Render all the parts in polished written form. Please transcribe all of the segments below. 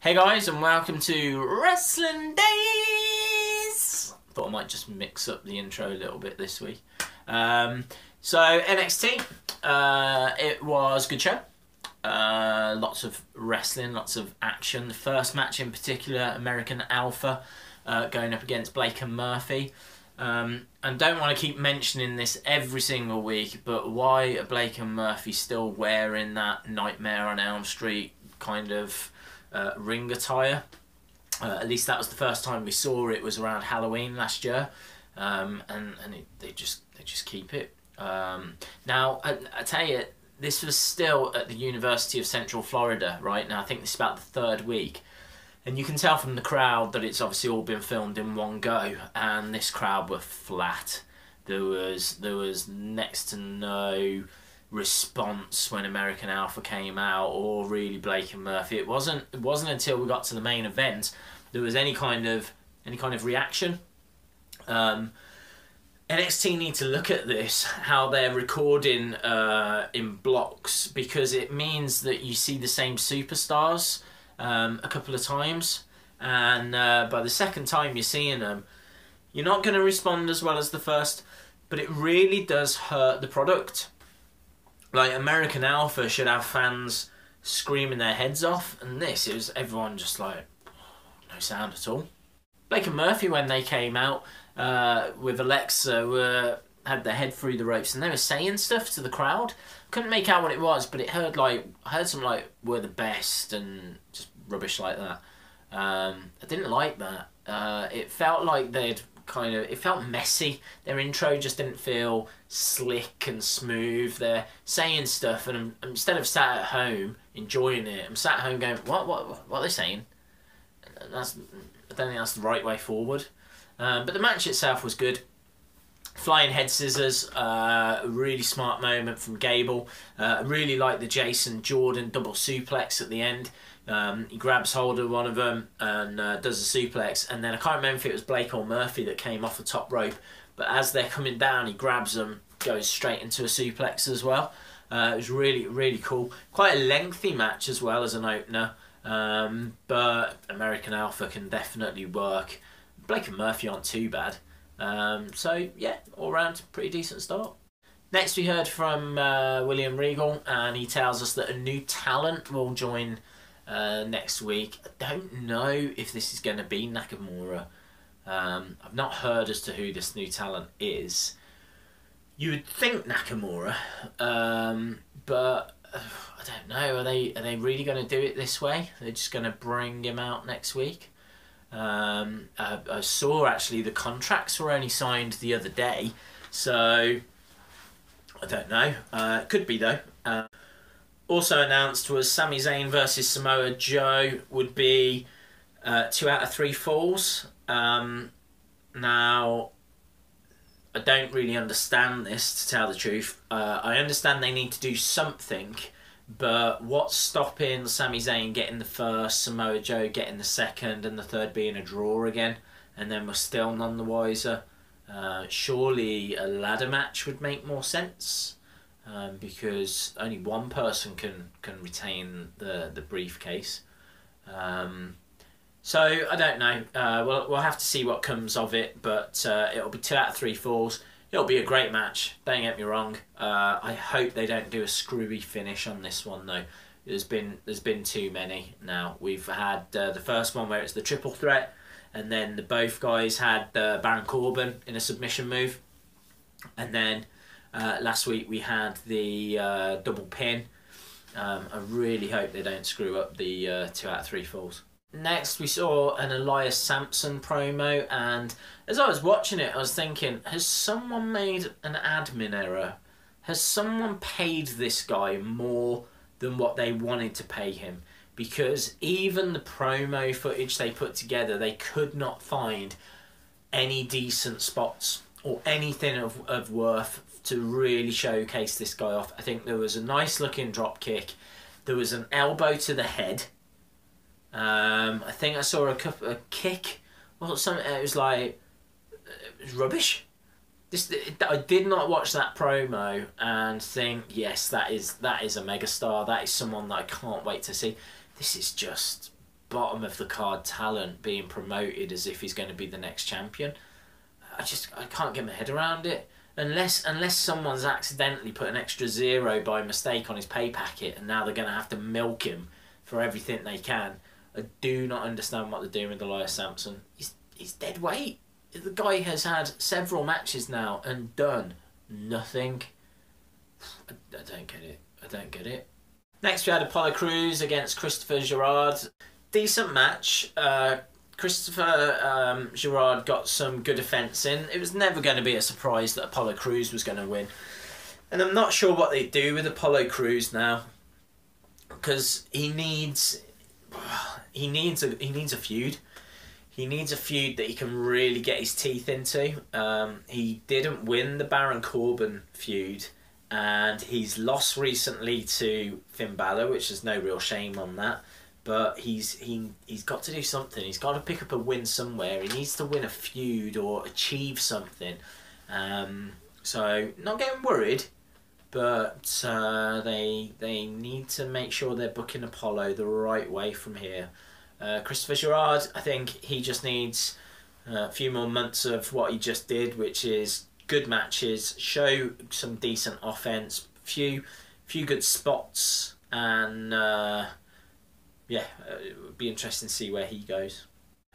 Hey guys, and welcome to Wrestling Days! Thought I might just mix up the intro a little bit this week. So NXT, it was a good show. Lots of wrestling, lots of action. The first match in particular, American Alpha going up against Blake and Murphy. And don't want to keep mentioning this every single week, but why are Blake and Murphy still wearing that Nightmare on Elm Street kind of ring attire? At least that was the first time we saw it, was around Halloween last year, they just keep it. Now I tell you, this was still at the University of Central Florida, right? Now I think this is about the third week. And you can tell from the crowd that it's obviously all been filmed in one go, and this crowd were flat. There was next to no response when American Alpha came out, or really Blake and Murphy. It wasn't until we got to the main event there was any kind of reaction. NXT need to look at this, how they're recording in blocks, because it means that you see the same superstars a couple of times, and by the second time you're seeing them, you're not going to respond as well as the first, but it really does hurt the product. Like, American Alpha should have fans screaming their heads off, and this, it was everyone just like, no sound at all. Blake and Murphy, when they came out with Alexa, had their head through the ropes, and they were saying stuff to the crowd. Couldn't make out what it was, but I heard some like, "We're the best," and just rubbish like that. I didn't like that. It felt like it felt messy. Their intro just didn't feel slick and smooth. They're saying stuff, and I'm instead of sat at home enjoying it, I'm sat at home going, what are they saying? I don't think that's the right way forward. But the match itself was good. Flying head scissors, a really smart moment from Gable. I really like the Jason Jordan double suplex at the end. He grabs hold of one of them and does a suplex, and then I can't remember if it was Blake or Murphy that came off the top rope, but as they're coming down, he grabs them, goes straight into a suplex as well. It was really, really cool. Quite a lengthy match as well as an opener, but American Alpha can definitely work. Blake and Murphy aren't too bad. So yeah, all round pretty decent start. Next we heard from William Regal, and he tells us that a new talent will join next week. I don't know if this is going to be Nakamura. I've not heard as to who this new talent is. You would think Nakamura, but I don't know. Are they really going to do it this way? They're just going to bring him out next week? I saw actually the contracts were only signed the other day, so I don't know. Could be though. Also announced was Sami Zayn versus Samoa Joe would be 2 out of 3 falls. Now, I don't really understand this, to tell the truth. I understand they need to do something, but what's stopping Sami Zayn getting the first, Samoa Joe getting the second, and the third being a draw again, and then we're still none the wiser? Surely a ladder match would make more sense, because only one person can retain the briefcase. So I don't know. We'll have to see what comes of it, but it'll be 2 out of 3 falls. It'll be a great match, don't get me wrong. I hope they don't do a screwy finish on this one though. There's been too many now. We've had the first one where it's the triple threat, and then both guys had Baron Corbin in a submission move, and then last week we had the double pin. I really hope they don't screw up the 2 out of 3 falls. Next we saw an Elias Sampson promo, and as I was watching it I was thinking, has someone made an admin error? Has someone paid this guy more than what they wanted to pay him? Because even the promo footage they put together, they could not find any decent spots or anything of worth to really showcase this guy off. I think there was a nice looking drop kick, there was an elbow to the head, I think I saw a kick or something. It was rubbish. I did not watch that promo and think, yes, that is a megastar. That is someone that I can't wait to see. This is just bottom of the card talent being promoted as if he's going to be the next champion. I can't get my head around it. Unless someone's accidentally put an extra 0 by mistake on his pay packet and now they're going to have to milk him for everything they can. I do not understand what they're doing with Elias Sampson. He's dead weight. The guy has had several matches now and done nothing. I don't get it. I don't get it. Next we had Apollo Crews against Christopher Gerard. Decent match. Christopher Gerard got some good offence in. It was never going to be a surprise that Apollo Crews was going to win. And I'm not sure what they do with Apollo Crews now. Because he needs a feud. He needs a feud that he can really get his teeth into. He didn't win the Baron Corbin feud. And he's lost recently to Finn Balor, which is no real shame on that. But he's got to do something. He's got to pick up a win somewhere. He needs to win a feud or achieve something. So not getting worried, but they need to make sure they're booking Apollo the right way from here. Christopher Gerard, I think he just needs a few more months of what he just did, which is good matches, show some decent offense, few good spots, and yeah, it would be interesting to see where he goes.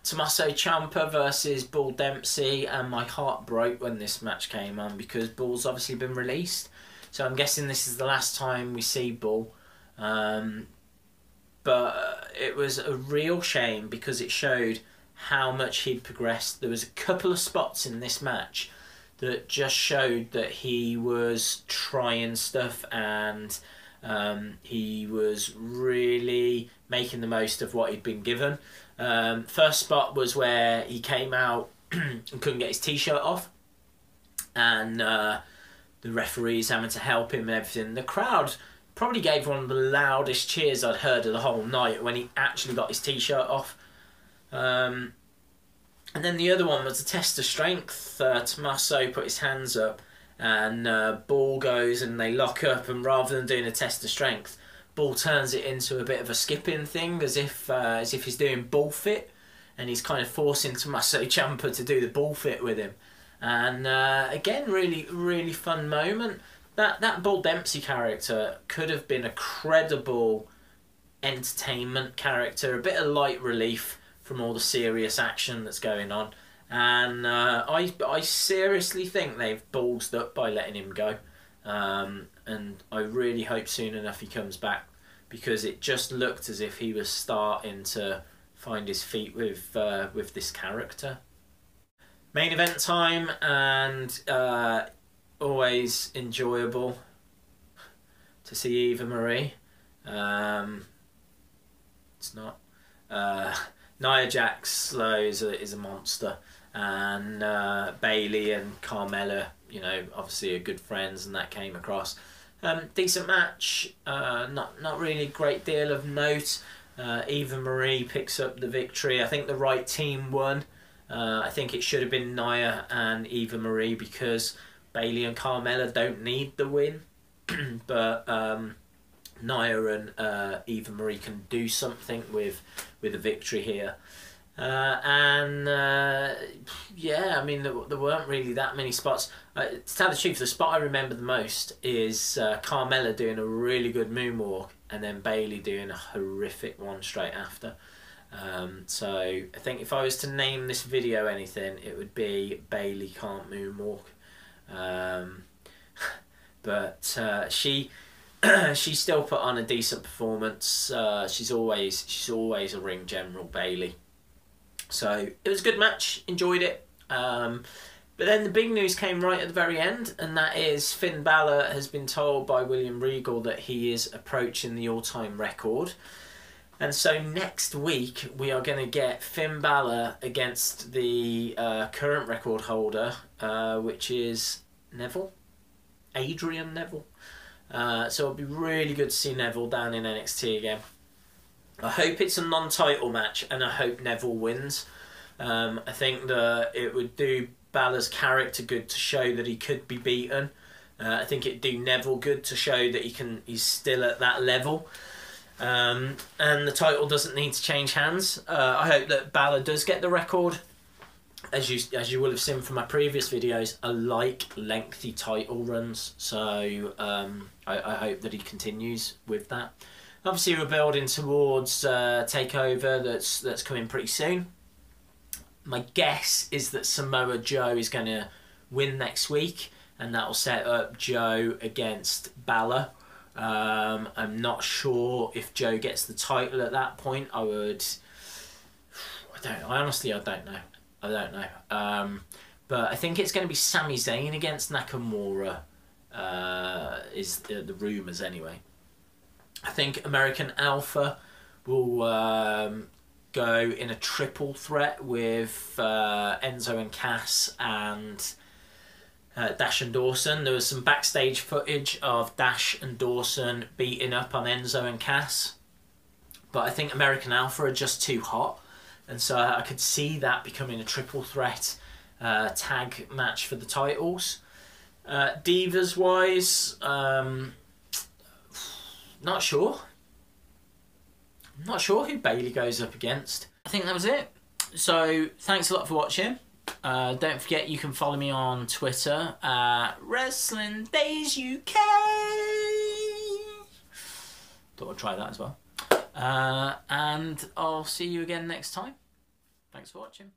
Tommaso Ciampa versus Bull Dempsey, and my heart broke when this match came on because Bull's obviously been released, so I'm guessing this is the last time we see Bull. But it was a real shame because it showed how much he'd progressed. There was a couple of spots in this match that just showed that he was trying stuff and he was really making the most of what he'd been given. First spot was where he came out and couldn't get his t-shirt off, and the referee's having to help him and everything. The crowd probably gave one of the loudest cheers I'd heard of the whole night when he actually got his t-shirt off. And then the other one was a test of strength. Tommaso put his hands up and Bull goes and they lock up, and rather than doing a test of strength, Bull turns it into a bit of a skipping thing as if he's doing bull fit, and he's kind of forcing Tommaso Ciampa to do the bull fit with him. And again, really fun moment. That Bull Dempsey character could have been a credible entertainment character, a bit of light relief from all the serious action that's going on. And I seriously think they've ballsed up by letting him go. And I really hope soon enough he comes back, because it just looked as if he was starting to find his feet with this character. Main event time, and always enjoyable to see Eva Marie. It's not. Nia Jax is a monster, and Bayley and Carmella, you know, obviously are good friends, and that came across. Decent match, not really a great deal of note. Eva Marie picks up the victory. I think the right team won. I think it should have been Nia and Eva Marie, because Bayley and Carmella don't need the win, but Nia and Eva Marie can do something with a victory here. Yeah, I mean, there weren't really that many spots. To tell the truth, the spot I remember the most is Carmella doing a really good moonwalk and then Bayley doing a horrific one straight after. So I think if I was to name this video anything, it would be Bayley Can't Moonwalk. But she still put on a decent performance. She's always a ring general, Bayley. So it was a good match, enjoyed it. But then the big news came right at the very end, and that is Finn Balor has been told by William Regal that he is approaching the all-time record. And so next week we are going to get Finn Balor against the current record holder, which is Adrian Neville. So it'll be really good to see Neville down in NXT again. I hope it's a non-title match, and I hope Neville wins. I think that it would do Balor's character good to show that he could be beaten. I think it'd do Neville good to show that he's still at that level. And the title doesn't need to change hands. I hope that Balor does get the record. As you will have seen from my previous videos, I like lengthy title runs, so I hope that he continues with that. Obviously, we're building towards Takeover that's coming pretty soon. My guess is that Samoa Joe is going to win next week, and that will set up Joe against Balor. I'm not sure if Joe gets the title at that point. I honestly don't know. I don't know. But I think it's going to be Sami Zayn against Nakamura, is the rumours anyway. I think American Alpha will go in a triple threat with Enzo and Cass and Dash and Dawson. There was some backstage footage of Dash and Dawson beating up on Enzo and Cass. But I think American Alpha are just too hot. And so I could see that becoming a triple threat tag match for the titles. Divas wise, not sure. I'm not sure who Bayley goes up against. I think that was it. So thanks a lot for watching. Don't forget you can follow me on Twitter at Wrestling Days UK. Thought I'd try that as well. And I'll see you again next time. Thanks for watching.